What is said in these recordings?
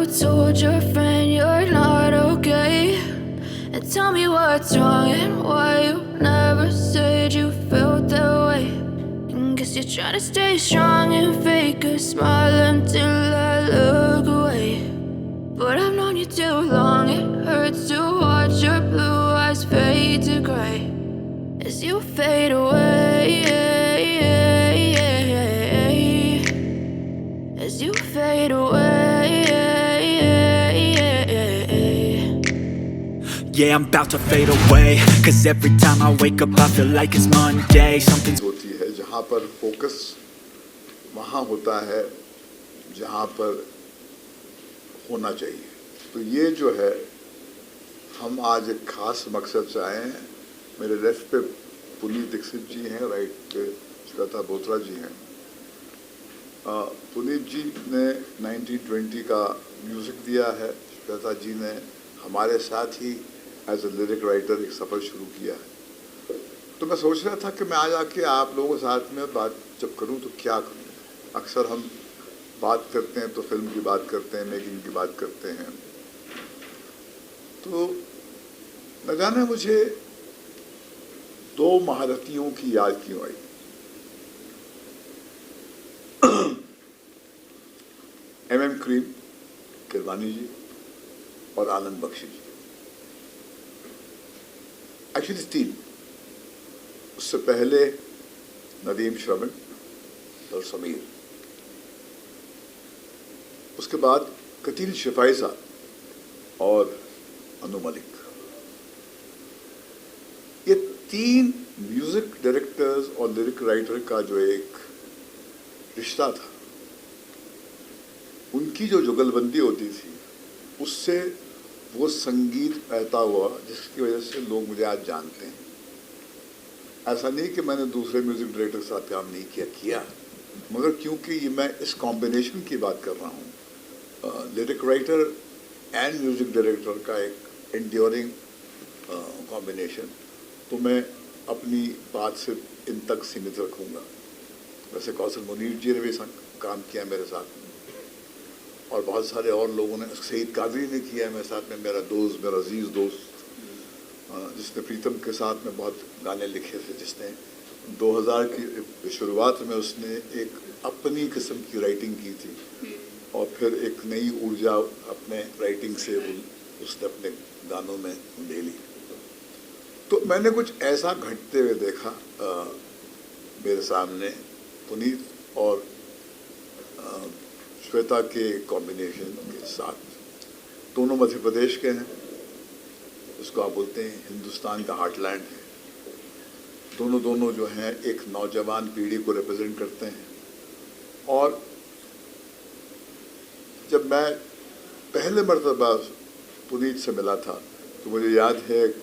told your friend you're not okay? And tell me what's wrong and why you never said you felt that way. And guess you're trying to stay strong and fake a smile until I look away. But I've known you too long, it hurts to watch your blue eyes fade to gray as you fade away, as you fade away. Yeah, I'm about to fade away, cause every time I wake up I feel like it's Monday. Something's होती है जहाँ पर focus वहाँ होता है जहाँ पर होना चाहिए। तो ये जो है हम आज एक खास मकसद से आए हैं। मेरे लेफ्ट पे पुनीत दीक्षित जी हैं, राइट पे श्वेता बोत्रा जी हैं। पुनीत जी ने 1920 का म्यूज़िक दिया है, श्वेता जी ने हमारे साथ ही एज ए लिरिक राइटर एक सफ़र शुरू किया है। तो मैं सोच रहा था कि मैं आज आके आप लोगों के साथ में बात जब करूं तो क्या करूं। अक्सर हम बात करते हैं तो फिल्म की बात करते हैं, मेकिंग की बात करते हैं। तो न जाने मुझे दो महारथियों की याद क्यों आई। एम करीम किरवानी जी और आनंद बख्शी जी, एक्चुअली तीन। उससे पहले नदीम श्रवण और समीर, उसके बाद कतील शिफाई साहब और अनु मलिक। ये तीन म्यूजिक डायरेक्टर्स और लिरिक राइटर का जो एक रिश्ता था, उनकी जो जुगलबंदी होती थी उससे वो संगीत पैदा हुआ जिसकी वजह से लोग मुझे आज जानते हैं। ऐसा नहीं कि मैंने दूसरे म्यूजिक डायरेक्टर के साथ काम नहीं किया, मगर क्योंकि ये मैं इस कॉम्बिनेशन की बात कर रहा हूँ, lyric writer and music director का एक एंड्योरिंग कॉम्बिनेशन, तो मैं अपनी बात सिर्फ इन तक सीमित रखूँगा। वैसे कौशल मुनीर जी ने भी काम किया मेरे साथ में, और बहुत सारे और लोगों ने, सईद कादरी ने किया है मेरे साथ में, मेरा दोस्त, मेरा अजीज़ दोस्त, जिसने प्रीतम के साथ में बहुत गाने लिखे थे, जिसने 2000 की शुरुआत में उसने एक अपनी किस्म की राइटिंग की थी और फिर एक नई ऊर्जा अपने राइटिंग से उसने अपने गानों में ले ली। तो मैंने कुछ ऐसा घटते हुए देखा मेरे सामने, पुनीत और श्वेता के कॉम्बिनेशन के साथ। दोनों मध्य प्रदेश के हैं, इसको आप बोलते हैं हिंदुस्तान का हार्टलैंड है। दोनों जो हैं एक नौजवान पीढ़ी को रिप्रेजेंट करते हैं। और जब मैं पहले मर्तबा पुनीत से मिला था तो मुझे याद है एक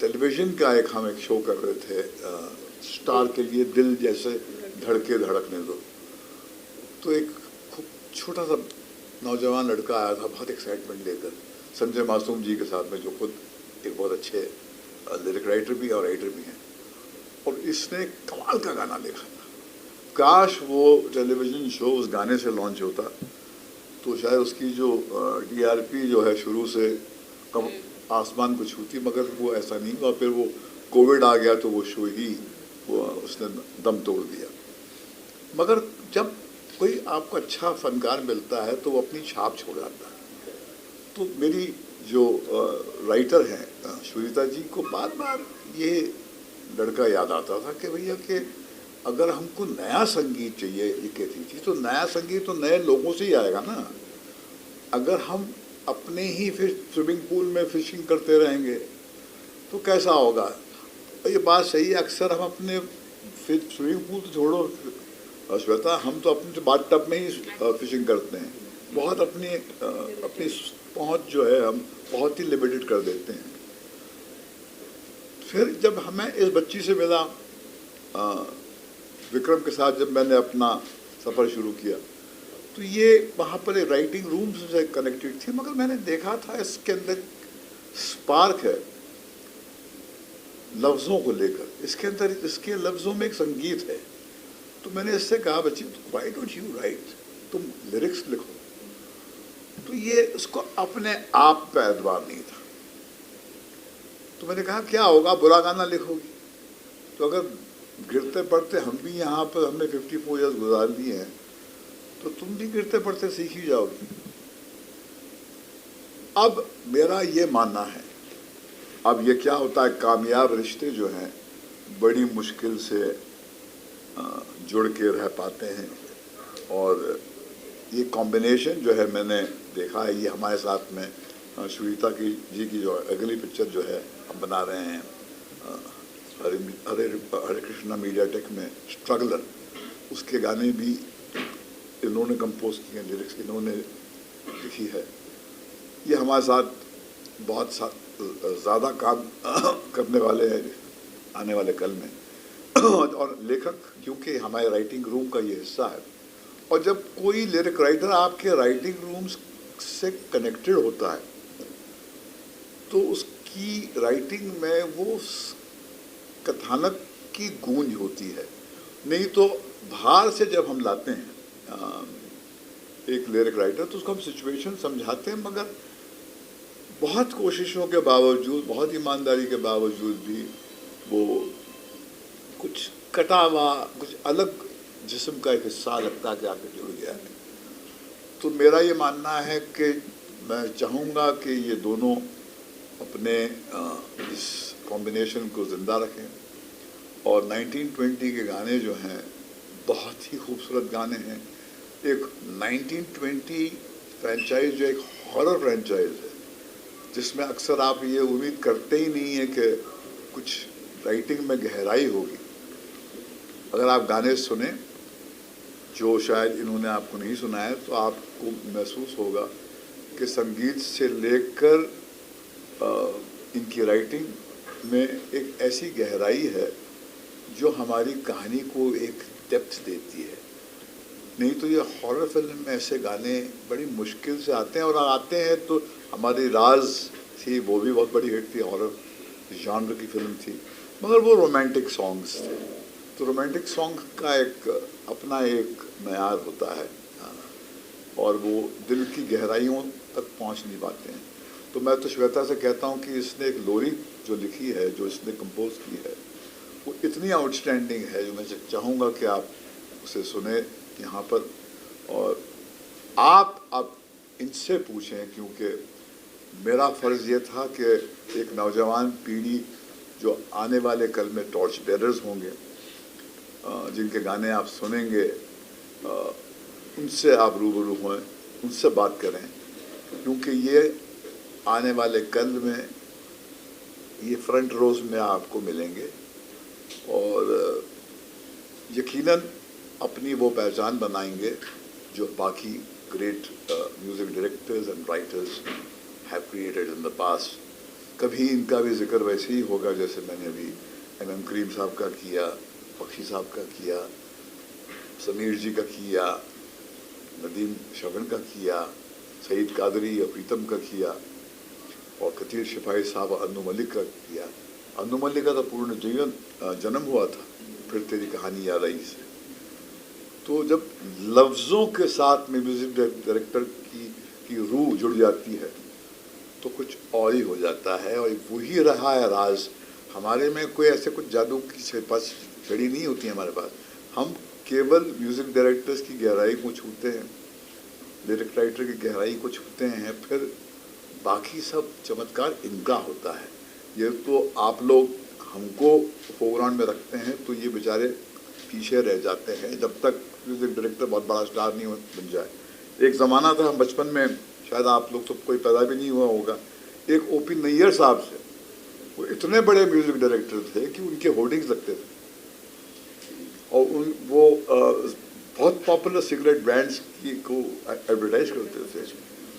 टेलीविज़न का हम एक शो कर रहे थे, स्टार के लिए दिल जैसे धड़के धड़कने दो। तो एक खूब छोटा सा नौजवान लड़का आया था बहुत एक्साइटमेंट लेकर, संजय मासूम जी के साथ में, जो खुद एक बहुत अच्छे लिरिक राइटर भी और राइटर भी हैं। और इसने कमाल का गाना लिखा था। काश वो टेलीविज़न शो उस गाने से लॉन्च होता तो शायद उसकी जो DRP जो है शुरू से कम आसमान को छूती, मगर वो ऐसा नहीं हुआ। फिर वो कोविड आ गया तो वो शो ही उसने दम तोड़ दिया। मगर जब कोई आपको अच्छा फनकार मिलता है तो वो अपनी छाप छोड़ जाता है। तो मेरी जो राइटर हैं श्वेता जी को बार बार ये लड़का याद आता था कि भैया कि अगर हमको नया संगीत चाहिए, ये कहती थी, तो नया संगीत तो नए लोगों से ही आएगा ना। अगर हम अपने ही फिर स्विमिंग पूल में फिशिंग करते रहेंगे तो कैसा होगा। ये बात सही है, अक्सर हम अपने फिर स्विमिंग पूल तो छोड़ो श्वेता, हम तो अपने बाथ टब में ही फिशिंग करते हैं। बहुत अपनी पहुंच जो है हम बहुत ही लिमिटेड कर देते हैं। फिर जब हमें इस बच्ची से मिला, विक्रम के साथ जब मैंने अपना सफ़र शुरू किया, तो ये वहाँ पर एक राइटिंग रूम से कनेक्टेड थी, मगर मैंने देखा था इसके अंदर स्पार्क है लफ्ज़ों को लेकर। इसके अंदर इसके लफ्ज़ों में एक संगीत है। तो मैंने इससे कहा, बच्ची व्हाई डोंट यू राइट, तुम लिरिक्स लिखो। तो ये उसको अपने आप पे एतबार नहीं था। तो मैंने कहा क्या होगा, बुरा गाना लिखोगी तो अगर गिरते पड़ते हम भी यहाँ पर, हमने 54 ईयर्स गुजार लिए हैं, तो तुम भी गिरते पड़ते सीख ही जाओगी। अब मेरा ये मानना है, अब ये क्या होता है, कामयाब रिश्ते जो हैं बड़ी मुश्किल से जुड़ के रह पाते हैं, और ये कॉम्बिनेशन जो है मैंने देखा है, ये हमारे साथ में श्वेता जी की जो अगली पिक्चर जो है हम बना रहे हैं हरे कृष्णा मीडियाटेक में, स्ट्रगलर, उसके गाने भी इन्होंने कंपोज किए हैं, लिरिक्स इन्होंने लिखी है। ये हमारे साथ बहुत ज़्यादा काम करने वाले हैं आने वाले कल में और लेखक क्योंकि हमारे राइटिंग रूम का ये हिस्सा है, और जब कोई लिरिक राइटर आपके राइटिंग रूम से कनेक्टेड होता है तो उसकी राइटिंग में वो कथानक की गूंज होती है। नहीं तो बाहर से जब हम लाते हैं एक लिरिक राइटर तो उसको हम सिचुएशन समझाते हैं, मगर बहुत कोशिशों के बावजूद, बहुत ईमानदारी के बावजूद भी वो कुछ कटा हुआ, कुछ अलग जिस्म का एक हिस्सा लगता है कि आके जुड़ गया है। तो मेरा ये मानना है कि मैं चाहूँगा कि ये दोनों अपने इस कॉम्बिनेशन को ज़िंदा रखें, और 1920 के गाने जो हैं बहुत ही खूबसूरत गाने हैं। एक 1920 फ्रेंचाइज जो एक हॉरर फ्रेंचाइज है, जिसमें अक्सर आप ये उम्मीद करते ही नहीं है कि कुछ राइटिंग में गहराई होगी। अगर आप गाने सुने जो शायद इन्होंने आपको नहीं सुना है, तो आपको महसूस होगा कि संगीत से लेकर इनकी राइटिंग में एक ऐसी गहराई है जो हमारी कहानी को एक डेप्थ देती है। नहीं तो ये हॉरर फिल्म में ऐसे गाने बड़ी मुश्किल से आते हैं, और आते हैं तो हमारी राज थी, वो भी बहुत बड़ी हिट थी, हॉरर जॉनर की फिल्म थी, मगर वो रोमांटिक सॉन्ग्स थे। तो रोमांटिक सॉन्ग का एक अपना एक मयार होता है, और वो दिल की गहराइयों तक पहुंच नहीं पाते हैं। तो मैं तो श्वेता से कहता हूं कि इसने एक लोरी जो लिखी है, जो इसने कंपोज की है, वो इतनी आउटस्टैंडिंग है, जो मैं चाहूँगा कि आप उसे सुने यहाँ पर, और आप इनसे पूछें, क्योंकि मेरा फ़र्ज़ ये था कि एक नौजवान पीढ़ी जो आने वाले कल में टॉर्च बेरर्स होंगे, जिनके गाने आप सुनेंगे, उनसे आप रूबरू हों, उनसे बात करें, क्योंकि ये आने वाले कल में ये फ्रंट रोज में आपको मिलेंगे, और यकीनन अपनी वो पहचान बनाएंगे जो बाकी great music directors and writers have created in the past. कभी इनका भी जिक्र वैसे ही होगा जैसे मैंने अभी MM करीम साहब का किया, बख्शी साहब का किया, समीर जी का किया, नदीम शगन का किया, सईद कादरी और प्रीतम का किया, और कतीर शिपाही साहब अन्नू मलिक का किया। अन्नू मलिक का तो पूर्ण जीवन जन्म हुआ था फिर तेरी कहानी याद आई से। तो जब लफ्ज़ों के साथ में म्यूज़िक डायरेक्टर की रूह जुड़ जाती है तो कुछ और ही हो जाता है, और वही रहा है राज। हमारे में कोई ऐसे कुछ जादू की पास छड़ी नहीं होती है हमारे पास। हम केवल म्यूज़िक डायरेक्टर्स की गहराई को छूते हैं, लिरिक राइटर की गहराई को छूते हैं, फिर बाकी सब चमत्कार इनका होता है। ये तो आप लोग हमको फोरग्राउंड में रखते हैं तो ये बेचारे पीछे रह जाते हैं जब तक म्यूज़िक डायरेक्टर बहुत बड़ा स्टार नहीं बन जाए। एक ज़माना था, हम बचपन में, शायद आप लोग तो कोई पैदा भी नहीं हुआ होगा, एक OP नैयर साहब से, वो इतने बड़े म्यूज़िक डायरेक्टर थे कि उनके होर्डिंग्स लगते थे, और वो बहुत पॉपुलर सिगरेट ब्रांड्स की को एडवर्टाइज करते थे,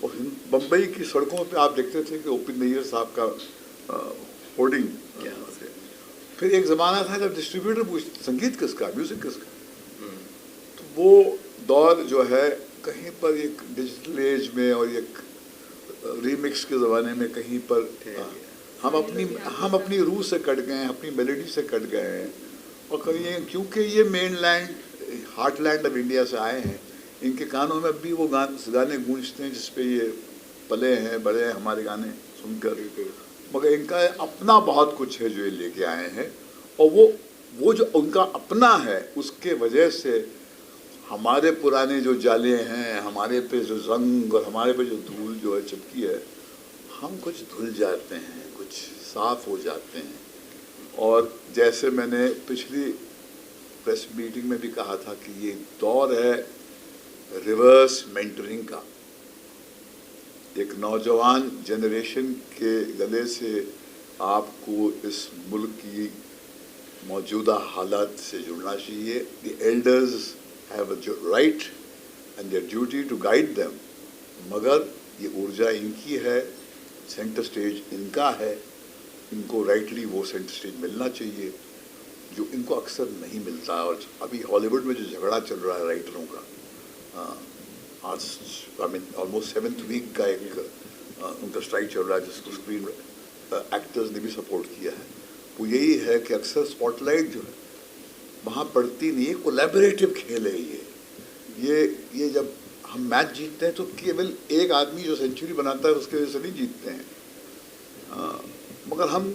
और बम्बई की सड़कों पे आप देखते थे कि OP नैयर साहब का होर्डिंग। फिर एक ज़माना था जब डिस्ट्रीब्यूटर पूछते संगीत किसका, म्यूज़िक किसका, तो वो दौर जो है कहीं पर एक डिजिटल एज में और एक रीमिक्स के ज़माने में कहीं पर हम अपनी रूह से कट गए हैं, अपनी मेलोडी से कट गए हैं, और कहीं क्योंकि ये main land heart land of India से आए हैं, इनके कानों में भी वो गाने गूंजते हैं जिस पे ये पले हैं, बड़े हैं हमारे गाने सुनकर, मगर इनका अपना बहुत कुछ है जो ये लेके आए हैं, और वो जो उनका अपना है उसके वजह से हमारे पुराने जो जाले हैं, हमारे पे जो रंग और हमारे पे जो धूल जो है चिपकी है, हम कुछ धुल जाते हैं, कुछ साफ हो जाते हैं। और जैसे मैंने पिछली प्रेस मीटिंग में भी कहा था कि ये दौर है रिवर्स मेंटरिंग का। एक नौजवान जनरेशन के गले से आपको इस मुल्क की मौजूदा हालात से जुड़ना चाहिए। The elders have a right and their duty to guide them, मगर ये ऊर्जा इनकी है, सेंटर स्टेज इनका है, इनको राइटली वो सेंटर स्टेज मिलना चाहिए जो इनको अक्सर नहीं मिलता। और अभी हॉलीवुड में जो झगड़ा चल रहा है राइटरों का, आज I mean almost 7th week का एक उनका स्ट्राइक चल रहा है जिसको स्क्रीन एक्टर्स ने भी सपोर्ट किया है, वो यही है कि अक्सर स्पॉटलाइट जो है वहाँ पड़ती नहीं है, कोलैबोरेटिव खेल है ये जब हम मैच जीतते हैं तो केवल एक आदमी जो सेंचुरी बनाता है उसके वजह से नहीं जीतते हैं, मगर हम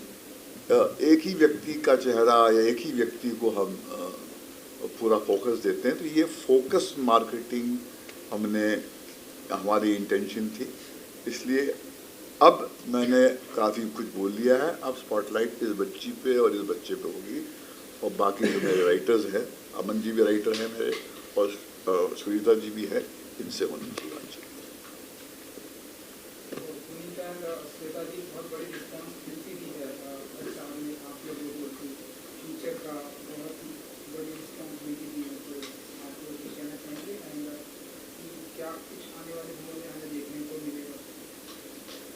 एक ही व्यक्ति का चेहरा या एक ही व्यक्ति को हम पूरा फोकस देते हैं। तो ये फोकस मार्केटिंग हमारी इंटेंशन थी, इसलिए अब मैंने काफ़ी कुछ बोल लिया है। अब स्पॉटलाइट इस बच्ची पे और इस बच्चे पे होगी, और बाकी जो मेरे राइटर्स हैं, अमन जी भी राइटर हैं मेरे, और सुनीता जी भी है, इनसे होनी चाहिए।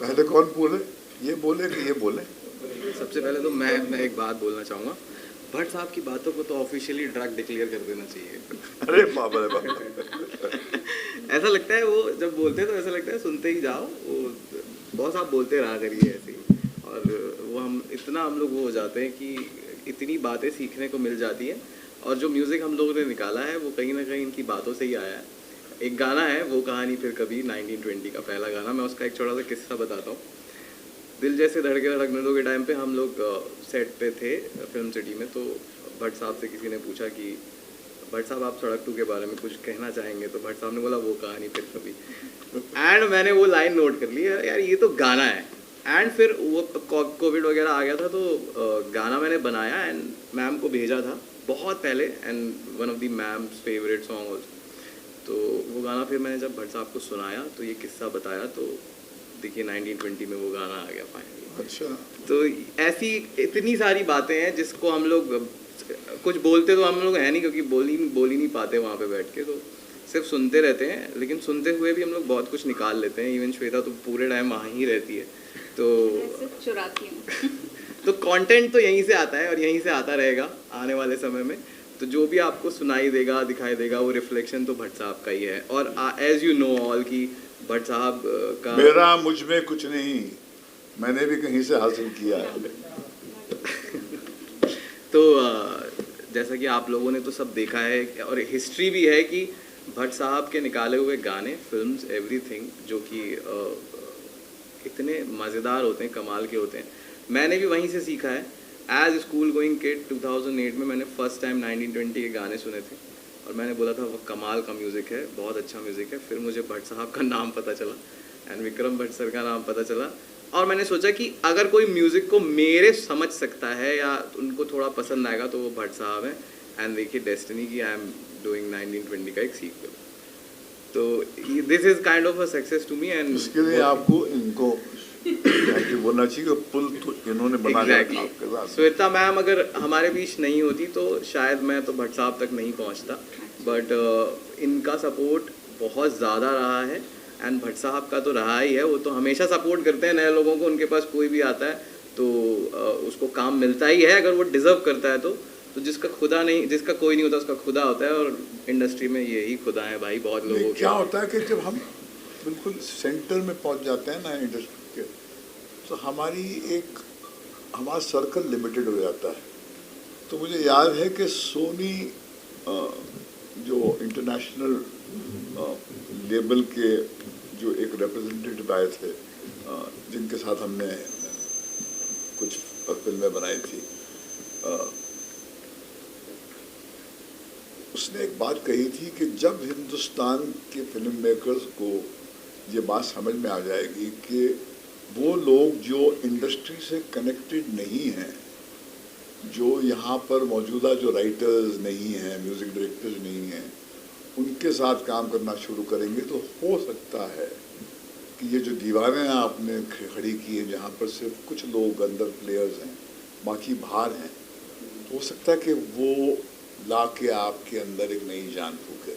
पहले कौन बोले, ये बोले कि ये बोले? सबसे पहले तो मैं एक बात बोलना चाहूँगा, भट्ट साहब की बातों को तो ऑफिशियली ड्रग डिक्लेयर कर देना चाहिए। अरे बाप रे बाप ऐसा लगता है वो जब बोलते हैं तो ऐसा लगता है सुनते ही जाओ, वो बहुत साहब बोलते रहा करिए ऐसे ही, और वो हम लोग वो हो जाते हैं कि इतनी बातें सीखने को मिल जाती हैं, और जो म्यूज़िक हम लोगों ने निकाला है वो कहीं ना कहीं इनकी बातों से ही आया है। एक गाना है वो कहानी फिर कभी 1920 का पहला गाना, मैं उसका एक छोटा सा किस्सा बताता हूँ। दिल जैसे धड़के धड़कने दो के टाइम पे हम लोग सेट पे थे फिल्म सिटी में, तो भट्ट साहब से किसी ने पूछा कि भट्ट साहब आप सड़क 2 के बारे में कुछ कहना चाहेंगे, तो भट्ट साहब ने बोला वो कहानी फिर कभी, एंड मैंने वो लाइन नोट कर ली यार ये तो गाना है। एंड फिर वो कोविड वगैरह आ गया था तो गाना मैंने बनाया एंड मैम को भेजा था बहुत पहले, and one of the ma'am's favourite song also. तो वो गाना फिर मैंने जब भट्ट साहब को सुनाया तो ये किस्सा बताया, तो देखिए 1920 में वो गाना आ गया फाइनली। अच्छा, तो ऐसी इतनी सारी बातें हैं जिसको हम लोग कुछ बोलते तो हम लोग है नहीं, क्योंकि बोल ही नहीं पाते वहाँ पे बैठ के, तो सिर्फ सुनते रहते हैं, लेकिन सुनते हुए भी हम लोग बहुत कुछ निकाल लेते हैं। इवन श्वेता तो पूरे टाइम वहाँ ही रहती है, तो चुराती हूँ तो कंटेंट तो यहीं से आता है और यहीं से आता रहेगा आने वाले समय में। तो जो भी आपको सुनाई देगा, दिखाई देगा, वो रिफ्लेक्शन तो भट्ट साहब का ही है। और एज यू नो ऑल की भट्ट साहब का मेरा मुझ में कुछ नहीं, मैंने भी कहीं से हासिल किया है। तो जैसा कि आप लोगों ने तो सब देखा है, और हिस्ट्री भी है कि भट्ट साहब के निकाले हुए गाने, फिल्म्स, एवरीथिंग जो कि इतने मज़ेदार होते हैं, कमाल के होते हैं। मैंने भी वहीं से सीखा है। एज स्कूल गोइंग किड 2008 में मैंने फर्स्ट टाइम 1920 के गाने सुने थे, और मैंने बोला था वो कमाल का म्यूज़िक है, बहुत अच्छा म्यूज़िक है। फिर मुझे भट्ट साहब का नाम पता चला एंड विक्रम भट्ट सर का नाम पता चला, और मैंने सोचा कि अगर कोई म्यूज़िक को मेरे समझ सकता है या उनको थोड़ा पसंद आएगा तो वो भट्ट साहब हैं। एंड देखिए डेस्टिनी की आई एम डूइंग 1920 का एक सीक्वल, तो this is kind of a success to me. And इसके लिए आपको इनको बोलना चाहिए, पुल तो इन्होंने बनाया Exactly. आपके साथ। श्वेता मैम अगर हमारे बीच नहीं होती तो शायद मैं तो भट्ट साहब तक नहीं पहुंचता, बट इनका सपोर्ट बहुत ज़्यादा रहा है, एंड भट्ट साहब का तो रहा ही है। वो तो हमेशा सपोर्ट करते हैं नए लोगों को, उनके पास कोई भी आता है तो उसको काम मिलता ही है अगर वो डिज़र्व करता है तो जिसका कोई नहीं होता उसका खुदा होता है, और इंडस्ट्री में यही खुदा है भाई बहुत लोगों के। क्या होता है कि जब हम बिल्कुल सेंटर में पहुंच जाते हैं ना इंडस्ट्री के, तो हमारा सर्कल लिमिटेड हो जाता है। तो मुझे याद है कि सोनी जो इंटरनेशनल लेबल के जो एक रिप्रेजेंटेटिव आए थे, जिनके साथ हमने कुछ फिल्में बनाई थी, उसने एक बात कही थी कि जब हिंदुस्तान के फिल्म मेकर्स को ये बात समझ में आ जाएगी कि वो लोग जो इंडस्ट्री से कनेक्टेड नहीं हैं, जो यहाँ पर मौजूदा जो राइटर्स नहीं हैं, म्यूज़िक डायरेक्टर्स नहीं हैं, उनके साथ काम करना शुरू करेंगे, तो हो सकता है कि ये जो दीवारें आपने खड़ी की हैं, जहाँ पर सिर्फ कुछ लोग अंदर प्लेयर्स हैं, बाकी बाहर हैं, तो हो सकता है कि वो ला के आपके अंदर एक नई जान फूके।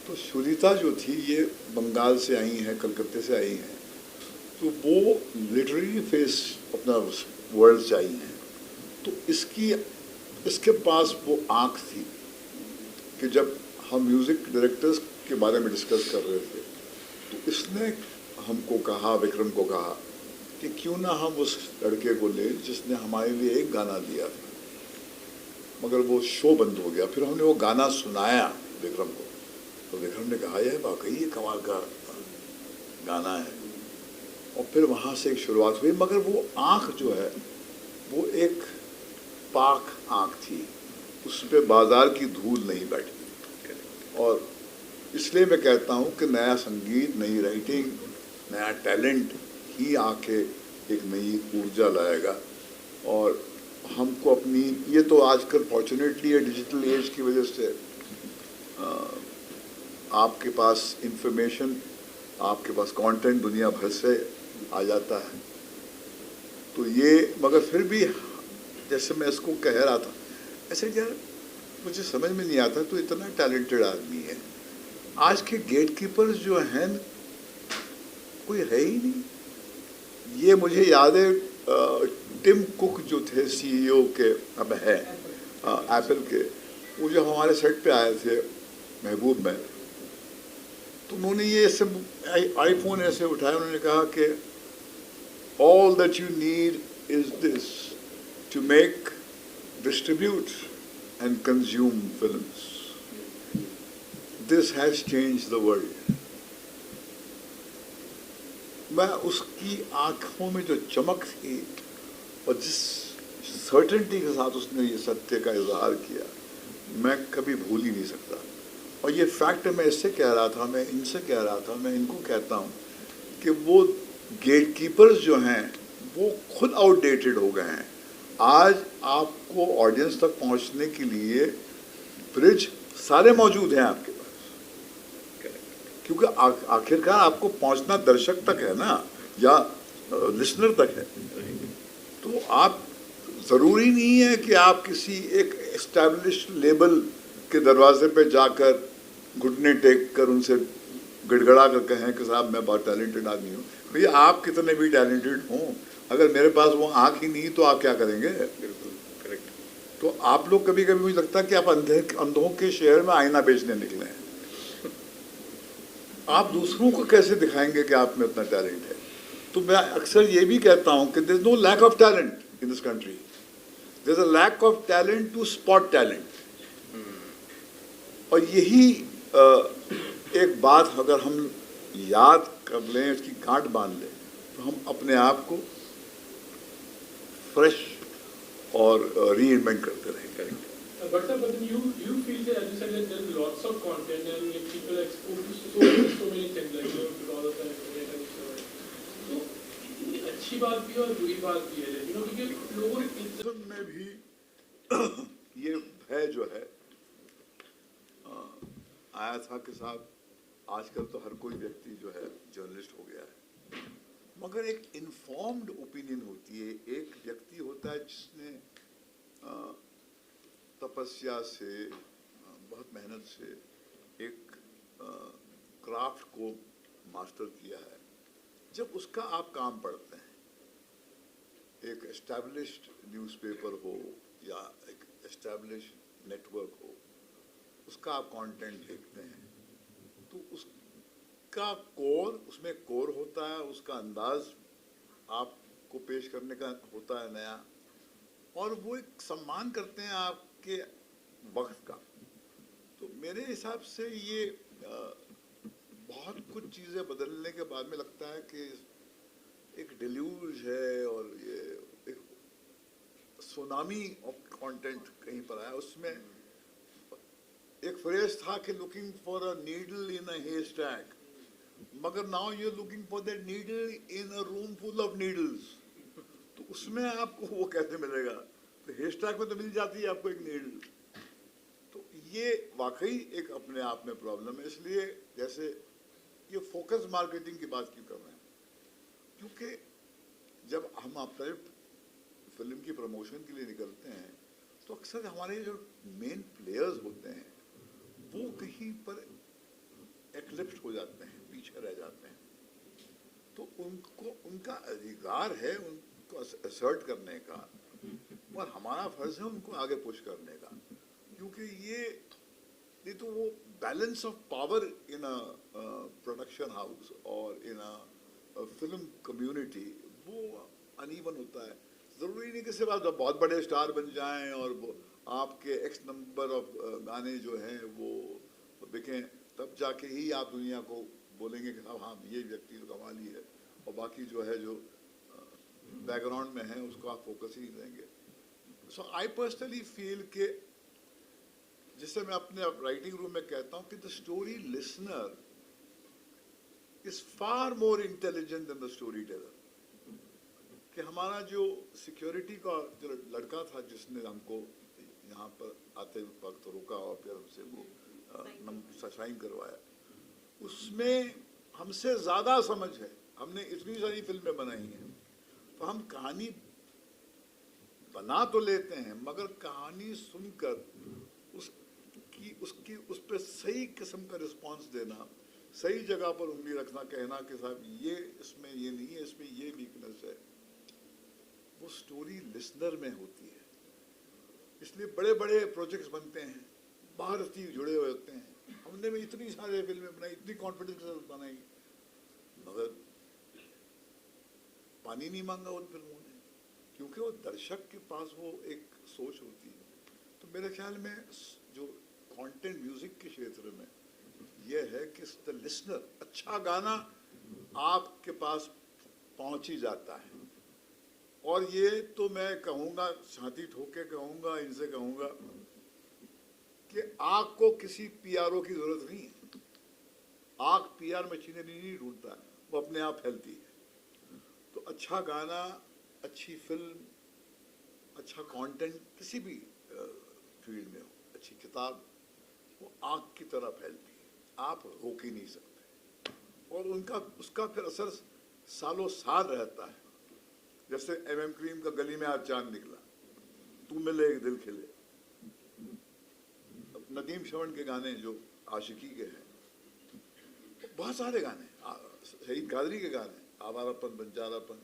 तो सुरीता जो थी, ये बंगाल से आई हैं, कलकत्ते से आई हैं, तो वो लिटरेरी फेस अपना वर्ल्ड से आई हैं। तो इसके पास वो आँख थी कि जब हम म्यूज़िक डायरेक्टर्स के बारे में डिस्कस कर रहे थे, तो इसने हमको कहा, विक्रम को कहा कि क्यों ना हम उस लड़के को ले जिसने हमारे लिए एक गाना दिया था, मगर वो शो बंद हो गया। फिर हमने वो गाना सुनाया विक्रम को, तो विक्रम ने कहा यह वाकई ये कमाल का गाना है, और फिर वहाँ से एक शुरुआत हुई। मगर वो आँख जो है वो एक पाक आँख थी, उस पर बाजार की धूल नहीं बैठी। और इसलिए मैं कहता हूँ कि नया संगीत, नई राइटिंग, नया टैलेंट ही आके एक नई ऊर्जा लाएगा। और हमको अपनी, ये तो आजकल फॉर्चुनेटली है डिजिटल एज की वजह से आपके पास इंफॉर्मेशन, आपके पास कंटेंट दुनिया भर से आ जाता है। तो ये, मगर फिर भी जैसे मैं इसको कह रहा था, ऐसे यार मुझे समझ में नहीं आता, तो इतना टैलेंटेड आदमी है, आज के गेटकीपर्स जो हैं कोई है ही नहीं। ये मुझे याद है टिम कुक जो थे सीईओ के, अब है एप्पल के, वो जो हमारे सेट पे आए थे महबूब में, तो उन्होंने ये ऐसे आईफोन ऐसे उठाया, उन्होंने कहा कि all that you need is this to make, distribute and consume films, this has changed the world. मैं उसकी आंखों में जो चमक थी और जिस सर्टेनिटी के साथ उसने ये सत्य का इजहार किया, मैं कभी भूल ही नहीं सकता। और ये फैक्ट मैं इससे कह रहा था, मैं इनसे कह रहा था, मैं इनको कहता हूँ कि वो गेटकीपर्स जो हैं वो खुद आउटडेटेड हो गए हैं। आज आपको ऑडियंस तक पहुँचने के लिए ब्रिज सारे मौजूद हैं आपके पास, क्योंकि आखिरकार आपको पहुँचना दर्शक तक है ना, या लिसनर तक है। तो आप, ज़रूरी नहीं है कि आप किसी एक एस्टैब्लिश्ड लेबल के दरवाजे पे जाकर घुटने टेक कर उनसे गिड़गड़ा कर कहें कि साहब मैं बहुत टैलेंटेड आदमी हूँ। भैया आप कितने भी टैलेंटेड हों, अगर मेरे पास वो आँख ही नहीं तो आप क्या करेंगे? बिल्कुल करेक्ट। तो आप लोग कभी कभी मुझे लगता है कि आप अंधों के शहर में आईना बेचने निकले हैं। आप दूसरों को कैसे दिखाएंगे कि आप में इतना टैलेंट है? तो मैं अक्सर ये भी कहता हूँ कि there is no lack of talent in this country, there is a lack of talent to spot talent. और यही एक बात अगर हम याद कर लें, इसकी गांठ बांध लें, तो हम अपने आप को फ्रेश और रीइन्वेंट करते रहेंगे। But you feel that, as you said, that there is lots of content and people are exposed to so many things, like because of the internet and so on. तो ये अच्छी बात भी है और बुरी बात भी है, क्योंकि लोगों ने में भी ये भय जो है आया था कि साहब आजकल तो हर कोई व्यक्ति जो है जर्नलिस्ट हो गया है, मगर एक इन्फॉर्म्ड ओपिनियन होती है। एक व्यक्ति होता है जिसने तपस्या से, बहुत मेहनत से एक क्राफ्ट को मास्टर किया है। जब उसका आप काम पढ़ते हैं, एक एस्टैब्लिश्ड न्यूज़पेपर हो या एक एस्टैब्लिश्ड नेटवर्क हो, उसका आप कंटेंट देखते हैं, तो उसका कोर, उसमें कोर होता है, उसका अंदाज आपको पेश करने का होता है नया, और वो एक सम्मान करते हैं आपके वक्त का। तो मेरे हिसाब से ये बहुत कुछ चीज़ें बदलने के बाद में लगता है कि एक डिल्यूज है और ये एक सुनामी ऑफ कंटेंट कहीं पर आया। उसमें एक फ्रेज था कि looking for a needle in a haystack, मगर now you are looking for that needle in a room full of needles. तो उसमें आपको वो कैसे मिलेगा? तो हेयर स्टैक में तो मिल जाती है आपको एक नीडल। तो ये वाकई एक अपने आप में प्रॉब्लम है। इसलिए जैसे ये फोकस मार्केटिंग की बात क्यों कर रहे हैं, क्योंकि जब हम अपने फिल्म की प्रमोशन के लिए निकलते हैं तो अक्सर हमारे जो मेन प्लेयर्स होते हैं वो कहीं पर एक्लिप्स हो जाते हैं, पीछे रह जाते हैं। तो उनको उनका अधिकार है उनको असर्ट करने का, और हमारा फर्ज है उनको आगे पुश करने का, क्योंकि ये तो वो balance of power in a production house और इन अ फिल्म कम्युनिटी वो अनइवन होता है। ज़रूरी नहीं कि सिर्फ आप जब बहुत बड़े स्टार बन जाएं और वो आपके एक्स नंबर ऑफ गाने जो हैं वो बिकें, तब जाके ही आप दुनिया को बोलेंगे कि साहब हाँ ये व्यक्ति तो कमाल ही है, और बाकी जो है जो बैकग्राउंड में है उसको आप फोकस ही नहीं देंगे। सो आई पर्सनली फील के, जिससे मैं अपने राइटिंग रूम में कहता हूँ कि the story listener is far more intelligent then the story teller. कि हमारा जो सिक्योरिटी का जो लड़का था जिसने हमको यहाँ पर आते वक्त रोका और फिर हमसे वो साइन करवाया, उसमें हमसे ज़्यादा समझ है। हमने इतनी सारी फिल्में बनाई हैं, तो हम कहानी बना तो लेते हैं मगर कहानी सुनकर उस पर सही किस्म का रिस्पांस देना, सही जगह पर उंगली रखना, कहना कि साहब ये इसमें ये नहीं है, इसमें ये वीकनेस है, वो स्टोरी लिसनर में होती है। इसलिए बड़े बड़े प्रोजेक्ट्स बनते हैं, बाहर से जुड़े हुए होते हैं। हमने भी इतनी सारी फिल्में बनाई, इतनी कॉन्फिडेंस के साथ बनाई, मगर पानी नहीं मांगा उन फिल्मों ने, क्योंकि वो दर्शक के पास वो एक सोच होती है। तो मेरे ख्याल में जो कंटेंट म्यूजिक के क्षेत्र में ये है कि द लिसनर, अच्छा गाना आपके पास पहुंच ही जाता है। और ये तो मैं कहूँगा, छाती ठोक के कहूँगा, इनसे कहूँगा कि आग को किसी पीआरओ की जरूरत नहीं है। आग पीआर मशीनरी नहीं ढूंढता, वो अपने आप फैलती है। तो अच्छा गाना, अच्छी फिल्म, अच्छा कंटेंट किसी भी फील्ड में हो, अच्छी किताब, वो आग की तरह फैलती है, आप रोक ही नहीं सकते। और उसका फिर असर सालों साल रहता है। जैसे एमएम क्रीम का गली में आज चांद निकला, तू मिले एक दिल खिले, नदीम श्रवण के गाने जो आशिकी के हैं, बहुत सारे गाने, शहीद कादरी के गाने, आवारापन, बंजारापन,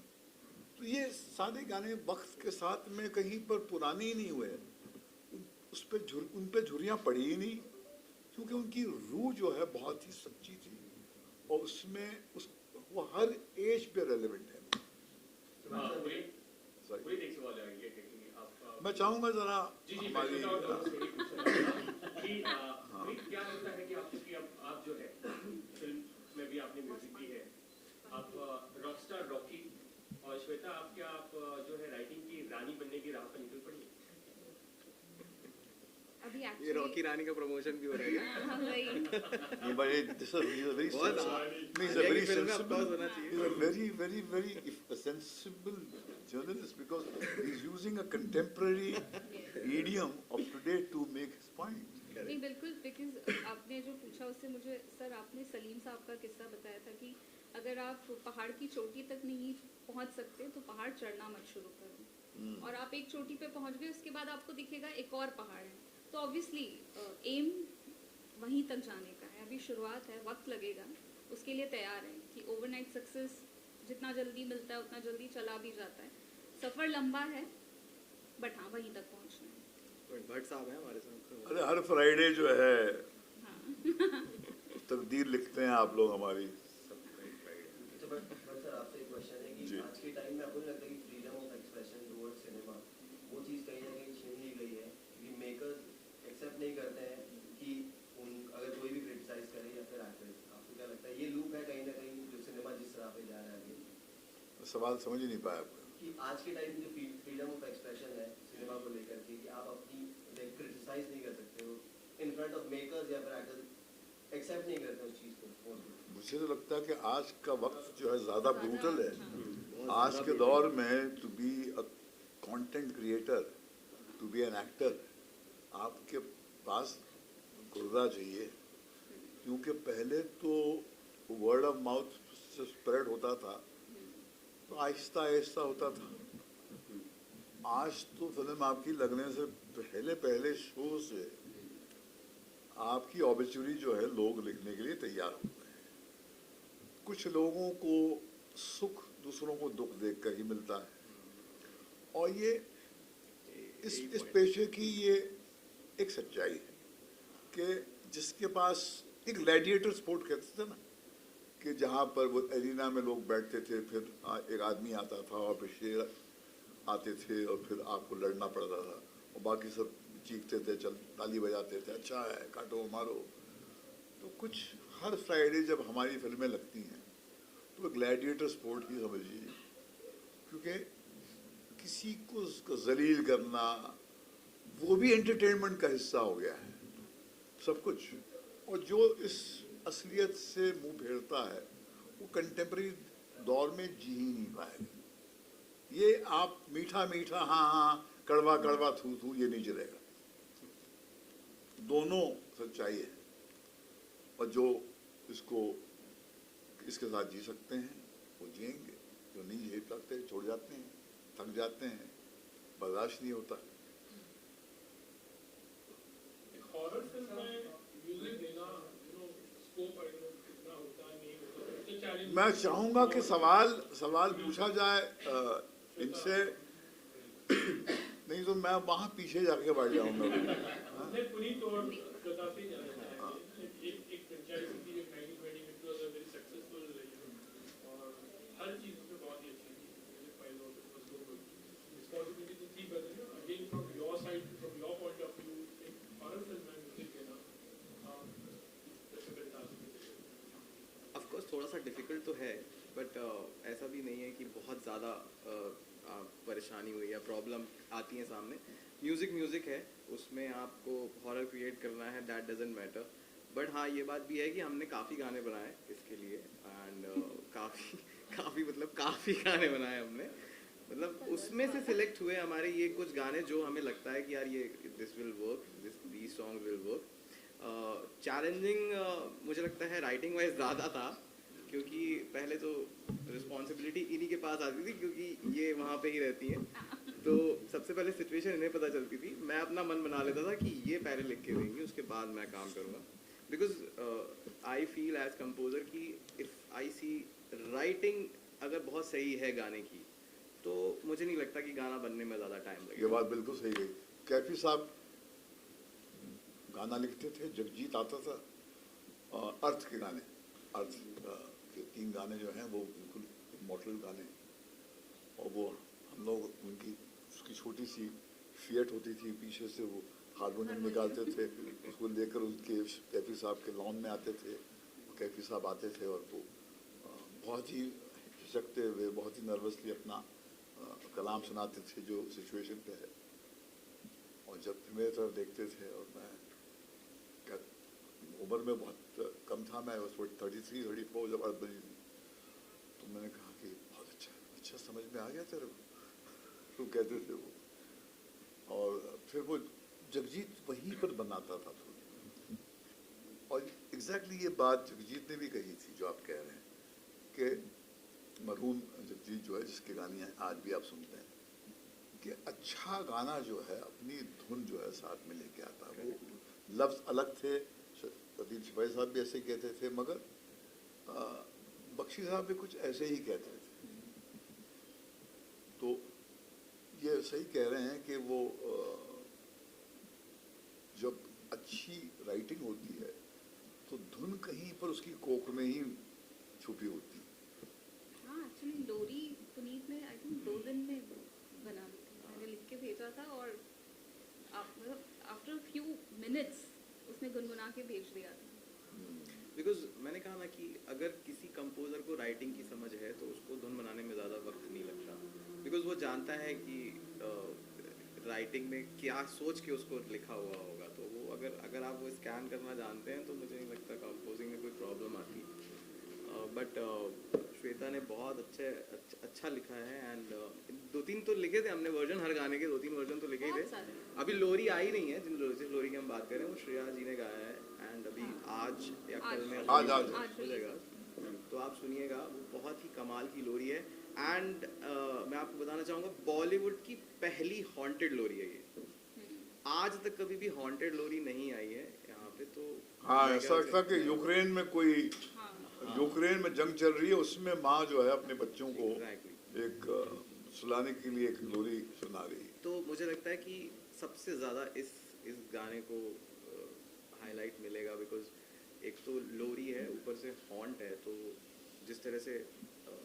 तो ये सारे गाने वक्त के साथ में कहीं पर पुराने ही नहीं हुए, उन पे झुर्रियाँ पड़ी ही नहीं, क्योंकि उनकी रूह जो है बहुत ही सच्ची थी, और उसमें वो हर एज पे रेलेवेंट है। मैं चाहूँगा जरा हमारी क्या लगता है कि आप जो है फिल्म में भी आपने म्यूजिक दी है, आप रॉकस्टार रॉकी और श्वेता, आप जो है राइटिंग की रानी बनने की राह पर निकल पड़ी? अभी ये रॉकी रानी का प्रमोशन भी हो रहा है। हाँ वही। नहीं, but this is very sensible journalist because he's using a contemporary idiom of today to make his point. नहीं बिल्कुल, बिकॉज आपने जो पूछा उससे मुझे, सर आपने सलीम साहब का किस्सा बताया था कि अगर आप पहाड़ की चोटी तक नहीं पहुंच सकते तो पहाड़ चढ़ना मत शुरू करो, और आप एक चोटी पे पहुंच गए, उसके बाद आपको दिखेगा एक और पहाड़ है। तो ऑब्वियसली एम वहीं तक जाने का है, अभी शुरुआत है, वक्त लगेगा, उसके लिए तैयार है कि ओवरनाइट सक्सेस जितना जल्दी मिलता है उतना जल्दी चला भी जाता है। सफ़र लंबा है, बट हाँ वहीं तक पहुंचना है। भट्ट साहब हैं हमारे साथ। अरे हर फ्राइडे जो है हाँ तकदीर लिखते हैं आप लोग हमारी। सर आपसे एक क्वेश्चन है कि आज के टाइम में आपको नहीं लगता कि freedom of expression towards cinema वो चीज़ कहीं ना कहीं छीन ली गई है, क्योंकि मेकर्स एक्सेप्ट नहीं करते हैं कि अगर कोई भी क्रिटिसाइज करे या फिर एक्टर्स, आपको क्या लगता है ये लूप है कहीं ना कहीं जो सिनेमा जिस तरह पे जा रहा है अभी? सवाल समझ ही नहीं पाया आपका। कि आज के टाइम जो फ्रीडम ऑफ एक्सप्रेशन है सिनेमा को लेकर के, कि आप अपनी क्रिटिसाइज नहीं कर सकते हो इन फ्रंट ऑफ मेकर्स या फिर एक्टर्स एक्सेप्ट नहीं करते उस चीज़ को। मुझे तो लगता है कि आज का वक्त जो है ज़्यादा ब्रूटल है। आज के दौर में to be a content creator, to be an actor, आपके पास गुर्दा चाहिए, क्योंकि पहले तो वर्ड ऑफ माउथ से स्प्रेड होता था, तो आहिस्ता आहिस्ता होता था। आज तो फिल्म आपकी लगने से पहले शो से आपकी ऑबिचुरी जो है लोग लिखने के लिए तैयार होते हैं। कुछ लोगों को सुख दूसरों को दुख देखकर ही मिलता है, और ये इस पेशे की ये एक सच्चाई है कि जिसके पास एक ग्लैडिएटर स्पोर्ट कहते थे ना, कि जहाँ पर वो एरिना में लोग बैठते थे, फिर एक आदमी आता था और फिर शेर आते थे और फिर आपको लड़ना पड़ता था, और बाकी सब चीखते थे, चल ताली बजाते थे, अच्छा है काटो मारो। तो कुछ हर फ्राइडे जब हमारी फिल्में लगती हैं तो ग्लैडिएटर स्पोर्ट ही समझिए, क्योंकि किसी को उसको जलील करना वो भी एंटरटेनमेंट का हिस्सा हो गया है सब कुछ। और जो इस असलियत से मुंह फेरता है वो कंटेम्प्रेरी दौर में जी ही नहीं पाएगा। ये आप मीठा मीठा हाँ हाँ, कड़वा कड़वा थू थू, ये नहीं चलेगा। दोनों सच्चाई है, और जो इसके साथ जी सकते हैं वो जिएंगे, जो नहीं जी सकते छोड़ जाते हैं, थक जाते हैं, बर्दाश्त नहीं होता। हॉरर फिल्म में म्यूजिक देना स्कोप कितना होता है, नहीं होता? मैं चाहूंगा कि सवाल पूछा जाए इनसे, नहीं तो मैं वहाँ पीछे जाके बैठ जाऊंगा। पुनीत और कथा से जाना चाहेंगे। एक फ्रेंचाइजी थी जो 1920 में वाज अ वेरी सक्सेसफुल, और हर चीज उसमें बहुत ही अच्छी थी। म्यूजिक फाइल और रिस्पांसिबिलिटी तो थी, but again from your side, from your point of view, एक हॉरर फिल्म में म्यूजिक देना डिफिकल्ट टास्क है। ऑफ कोर्स थोड़ा सा डिफिकल्ट तो है, बट ऐसा भी नहीं है कि बहुत ज़्यादा परेशानी हुई या प्रॉब्लम आती है सामने। म्यूज़िक है, उसमें आपको हॉरर क्रिएट करना है, दैट डजंट मैटर। बट हाँ, ये बात भी है कि हमने काफ़ी गाने बनाए इसके लिए, एंड काफ़ी गाने बनाए हमने। मतलब उसमें से सिलेक्ट हुए हमारे ये कुछ गाने जो हमें लगता है कि यार ये this will work, these song will work. Challenging मुझे लगता है राइटिंग वाइज ज़्यादा था, क्योंकि पहले तो रिस्पॉन्सिबिलिटी इन्हीं के पास आती थी, क्योंकि ये वहाँ पे ही रहती हैं, तो सबसे पहले सिचुएशन इन्हें पता चलती थी। मैं अपना मन बना लेता था कि ये पहले लिख के देंगी, उसके बाद मैं काम करूँगा। Because I feel as composer कि इफ़ आई सी राइटिंग अगर बहुत सही है गाने की, तो मुझे नहीं लगता कि गाना बनने में ज़्यादा टाइम लगेगा। ये बात बिल्कुल सही गई। कैफी साहब गाना लिखते थे, जगजीत आता था, अर्थ के गाने, अर्थ के 3 गाने जो हैं वो बिल्कुल इमॉर्टल गाने, और वो हम लोग उसकी छोटी सी फिएट होती थी, पीछे से वो हारमोनियम निकालते थे, उसको लेकर उसके कैफी साहब के लॉन में आते थे। कैफी साहब आते थे और वो बहुत ही हिचकते हुए, बहुत ही नर्वसली अपना कलाम सुनाते थे जो सिचुएशन पे है, और जब मेरे तरफ देखते थे, और मैं क्या उम्र में बहुत कम था, मैं 33-34 जब अर्थ बनी थी, तो मैंने कहा कि बहुत अच्छा समझ में आ गया तेरे को, तो कहते थे वो। और फिर वो जगजीत वहीं पर बनाता था और एग्जैक्टली ये बात जगजीत ने भी कही थी जो आप कह रहे हैं, कि मरहूम जगजीत जो है, जिसके गाने आज भी आप सुनते हैं, कि अच्छा गाना जो है अपनी धुन जो है साथ में लेके आता है। वो लफ्ज़ अलग थे, अदील शिपाही साहब भी ऐसे ही कहते थे, मगर बख्शी साहब भी कुछ ऐसे ही कहते थे। तो ये सही कह रहे हैं कि वो जब अच्छी राइटिंग होती है तो धुन कहीं पर उसकी कोख में ही छुपी होती है। हाँ, एक्चुअली लोरी पुनीत ने आई थिंक 2 दिन में बना दी थी। मैंने लिख के भेजा था और आफ्टर फ्यू मिनट्स उसने गुनगुना के भेज दिया था। बिकॉज मैंने कहा ना कि अगर किसी कंपोजर को राइटिंग की समझ है तो उसको धुन बनाने में ज़्यादा वक्त नहीं लगता, बिकॉज वो जानता है कि राइटिंग में क्या सोच के उसको लिखा हुआ होगा। तो वो अगर आप वो स्कैन करना जानते हैं तो मुझे नहीं लगता कंपोजिंग में कोई प्रॉब्लम आती। बट श्वेता ने बहुत अच्छा लिखा है। एंड 2-3 तो लिखे थे हमने वर्जन, हर गाने के 2-3 वर्जन तो लिखे ही थे। अभी लोरी आई नहीं है, जिस लोरी की हम बात कर रहे हैं वो श्रेया जी ने गाया है। एंड अभी आज या कल में आज हो जाएगा, तो आप सुनिएगा, वो बहुत ही कमाल की लोरी है। एंड मैं आपको बताना चाहूँगा बॉलीवुड की पहली हॉन्टेड लोरी है ये। आज तक कभी भी हॉन्टेड लोरी नहीं आई है यहाँ पे। तो हाँ, ऐसा लगता कि यूक्रेन में यूक्रेन में जंग चल रही है, उसमें माँ जो है अपने बच्चों को एक सुलाने के लिए एक लोरी सुना रही है। तो मुझे लगता है कि सबसे ज़्यादा इस गाने को हाईलाइट मिलेगा, बिकॉज एक तो लोरी है, ऊपर से हॉन्ट है। तो जिस तरह से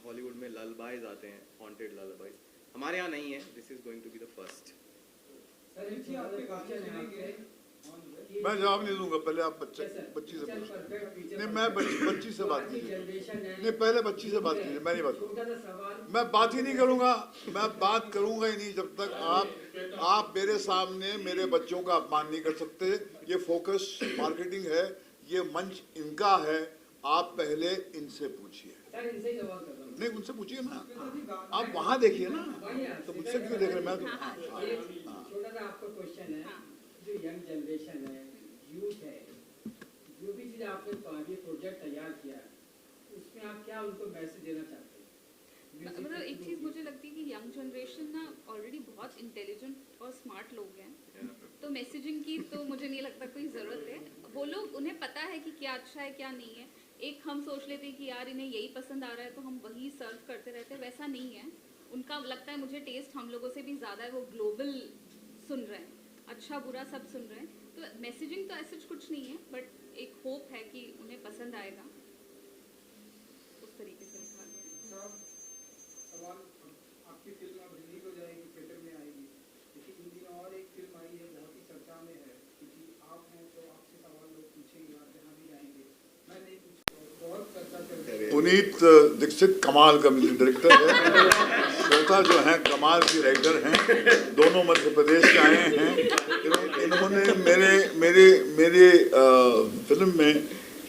हॉलीवुड में ललबाइज आते हैं, हॉन्टेड ललबाइज, हमारे यहाँ नहीं है। This is going to be the first. मैं जवाब नहीं दूंगा, पहले आप बच्ची से पूछिए। नहीं, मैं बच्ची से बात कीजिए। नहीं, पहले बच्ची से बात कीजिए, मैं नहीं बात करूँगा। मैं बात ही नहीं करूँगा, मैं बात करूँगा ही नहीं जब तक आप मेरे सामने मेरे बच्चों का अपमान नहीं कर सकते। ये फोकस मार्केटिंग है, ये मंच इनका है। आप पहले इनसे पूछिए। नहीं, उनसे पूछिए ना, आप वहाँ देखिए ना, तो मुझसे क्यों देख रहे? मैं तो छोटा सा आपका क्वेश्चन है, जो यंग जनरेशन है, यूथ है, जो भी चीज़ आपने ये प्रोजेक्ट तैयार किया है, उसमें आप क्या उनको मैसेज देना चाहते हैं? मतलब एक चीज़ मुझे लगती है कि यंग जनरेशन ना ऑलरेडी बहुत इंटेलिजेंट और स्मार्ट लोग हैं, तो मैसेजिंग की तो मुझे नहीं लगता कोई ज़रूरत है। वो लोग, उन्हें पता है कि क्या अच्छा है क्या नहीं है। एक हम सोच लेते हैं कि यार इन्हें यही पसंद आ रहा है तो हम वही सर्व करते रहते हैं, वैसा नहीं है। उनका लगता है मुझे टेस्ट हम लोगों से भी ज़्यादा है, वो ग्लोबल सुन रहे हैं, अच्छा बुरा सब सुन रहे हैं। तो मैसेजिंग तो ऐसा कुछ नहीं है, बट एक होप है कि उन्हें पसंद आएगा, उस तरीके से लिखा गया। सवाल, आपकी फिल्म अब रिलीज हो जाएगी, थिएटर में आएगी, लेकिन इन दिनों और एक फिल्म आई है, बहुत ही चर्चा में है, क्योंकि आप हैं तो आपसे सवाल लोग पूछेंगे, आप जहाँ भी जाएंगे। मैं नहीं पूछता, बहुत चर्चा चल रही है। पुनीत दीक्षित कमाल का म्यूजिक डायरेक्टर है, श्वेता जो है कमाल की राइटर हैं, दोनों मध्य प्रदेश के आए हैं। इन्होंने मेरे फिल्म में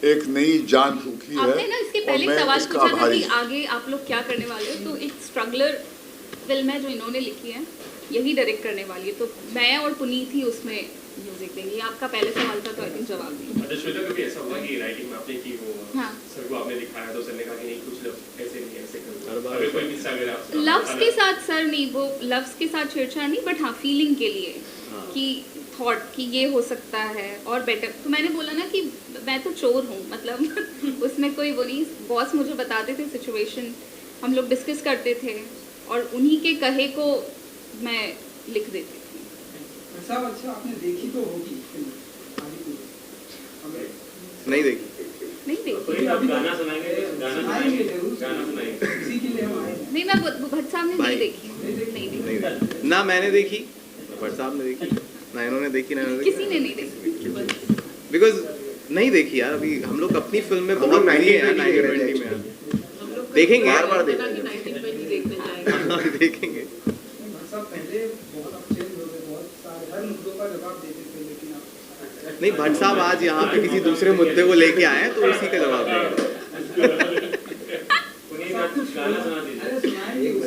एक नई जान फूंकी है। आपने ना इसके पहले सवाल पूछा था कि आगे आप लोग क्या करने वाले हो, तो एक स्ट्रगलर फिल्म है जो इन्होंने लिखी है, यही डायरेक्ट करने वाली है। तो मैं और पुनीत ही उसमें म्यूजिक देंगे। आपका पहले सवाल था तो आई थिंक जवाब दिया। श्वेता, कभी ऐसा हुआ कि राइटिंग में आपने की वो सर को आपने दिखाया तो सर ने कहा कि नहीं कुछ लफ्ज ऐसे नहीं ऐसे करो, अगर कोई किस्सा अगर आप लव्स के साथ सर नहीं, वो लव्स के साथ छेड़छाड़ नहीं, बट हाँ फीलिंग के लिए कि थॉट कि ये हो सकता है और बेटर। तो मैंने बोला ना कि मैं तो चोर हूँ, मतलब उसमें कोई वो नहीं। बॉस मुझे बताते थे सिचुएशन, हम लोग डिस्कस करते थे और उन्हीं के कहे को मैं लिख देती थी। साहब, अच्छा आपने देखी तो होगी फिल्म? नहीं देखी। कोई आप गाना सुनाएंगे? गाना सुनाएंगे इसी के लिए हम आए हैं। नहीं, मैं भट्ट साहब ने नहीं देखी। नहीं देखी ना मैंने देखी, भट्ट साहब ने देखी ना, इन्होंने देखी ना, किसी ने नहीं देखी। बिकॉज नहीं देखी यार। अभी हम लोग अपनी फिल्म में बहुत बिजी हैं 1920 में। देखेंगे, बार देखेंगे। सब पहले बहुत अच्छे लोग, बहुत सारे हर मुद्दों का जवाब देते थे, लेकिन आप नहीं, भट्ट साहब आज यहाँ पे किसी दूसरे मुद्दे को लेके आए हैं तो उसी का जवाब देंगे।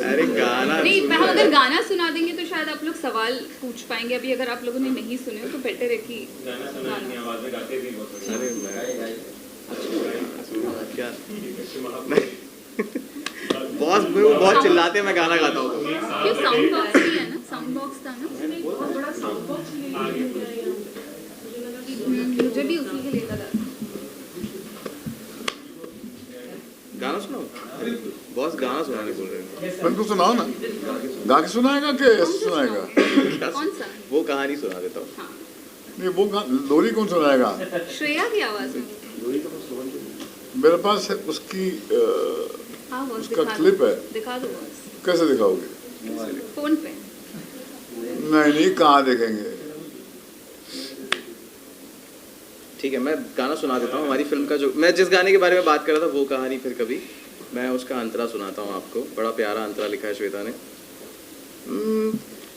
अरे गाना नहीं, हम अगर गाना सुना देंगे तो शायद आप लोग सवाल पूछ पाएंगे। अभी अगर आप लोगों ने नहीं सुने हो तो बेटर है कि गाना सुना अपनी आवाज में गाते भी बहुत बढ़िया। अरे मैं क्या बॉस वो बहुत चिल्लाते हैं, मैं गाना गाता हूँ। क्यों साउंड बॉक्स भी है ना, साउंड बॉक्स था ना, मुझे भी उसी के लिए लगा। गाना सुनाओ बॉस, गाना सुनाने बोल रहे हैं। मैं तो सुनाओ ना, गा के सुनाएगा कि ऐसे सुनाएगा? कौन सा? वो कहानी सुना देता हूँ। हाँ, नहीं, वो लोरी कौन सुनाएगा? श्रेया की आवाज में। मेरे पास है उसकी हाँ, उसका क्लिप है, दिखा दो बॉस। कैसे दिखाओगे? फोन पे। नहीं, कहाँ देखेंगे? ठीक है, मैं गाना सुना देता हूँ हमारी फिल्म का, जो मैं जिस गाने के बारे में बात कर रहा था, वो कहानी फिर कभी, मैं उसका अंतरा सुनाता हूँ आपको। बड़ा प्यारा अंतरा लिखा है श्वेता ने।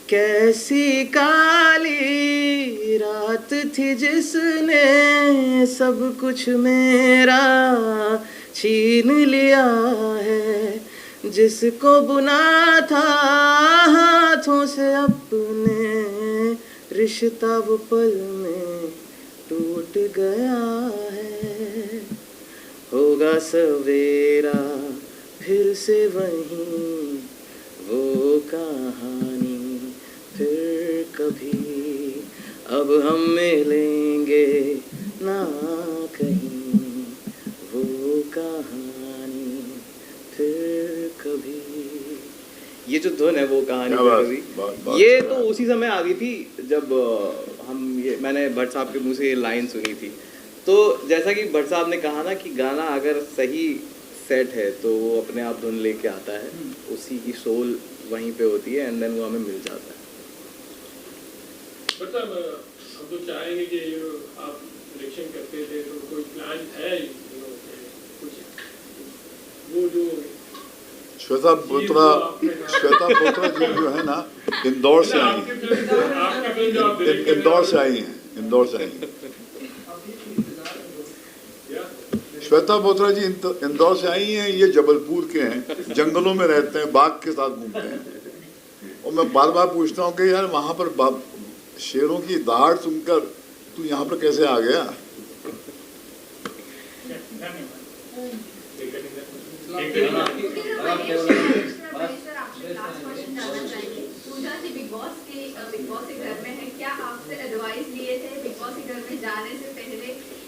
कैसी काली रात थी जिसने सब कुछ मेरा छीन लिया है, जिसको बुना था हाथों से अपने, रिश्ता वो पल में टूट गया है। होगा सवेरा फिर से वहीं वो कहानी, फिर कभी अब हम मिलेंगे ना कहीं, वो कहानी फिर कभी। ये जो धुन है वो कहानी फिर कभी, ये तो उसी समय आ गई थी जब मैंने भट्ट साहब के मुंह से ये लाइन सुनी थी। तो जैसा कि भट्ट साहब ने कहा ना कि गाना अगर सही सेट है तो वो अपने आप धुन लेके आता है, उसी की सोल वहीं पे होती है, एंड देन वो हमें मिल जाता है। मतलब हम तो चाहेंगे कि आप डायरेक्शन करते थे तो कोई प्लान है कुछ, वो जो श्वेता बोत्रा जी जो है ना, इंदौर से आई हैं, इंदौर से आई हैं। श्वेता बोत्रा जी इंदौर से आई हैं, ये जबलपुर के हैं, जंगलों में रहते हैं, बाघ के साथ घूमते हैं। और मैं बार बार पूछता हूँ कि यार वहाँ पर शेरों की दहाड़ सुनकर तू यहाँ पर कैसे आ गया? बिग बॉस के घर में है, क्या आपसे एडवाइस लिए थे बिग बॉस के घर में जाने से पहले?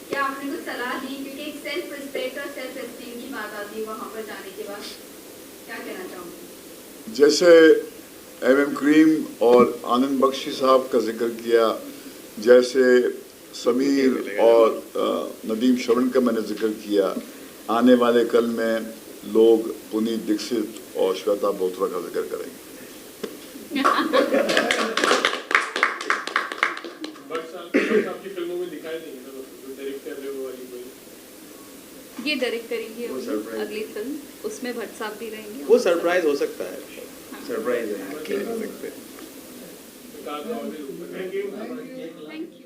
क्या आपने कुछ सलाह दी? क्योंकि एक सेल्फ रिस्पेक्ट और सेल्फ एस्टीम की बात आती है वहाँ पर जाने के बाद, क्या कहना चाहूँगी? जैसे MM करीम और आनंद बख्शी साहब का जिक्र किया, जैसे समीर और नदीम श्रवण का मैंने जिक्र किया, आने वाले कल में लोग पुनीत दीक्षित और श्वेता बोत्रा का जिक्र करेंगे। आपकी फिल्मों में दिखाई देंगे ना, जो डायरेक्ट कर रहे हो वाली कोई? ये डायरेक्ट करेंगे अगली फिल्म, उसमें भट्ट साहब भी रहेंगे। वो सरप्राइज हो सकता है, सरप्राइज है, कह नहीं सकते। Thank you.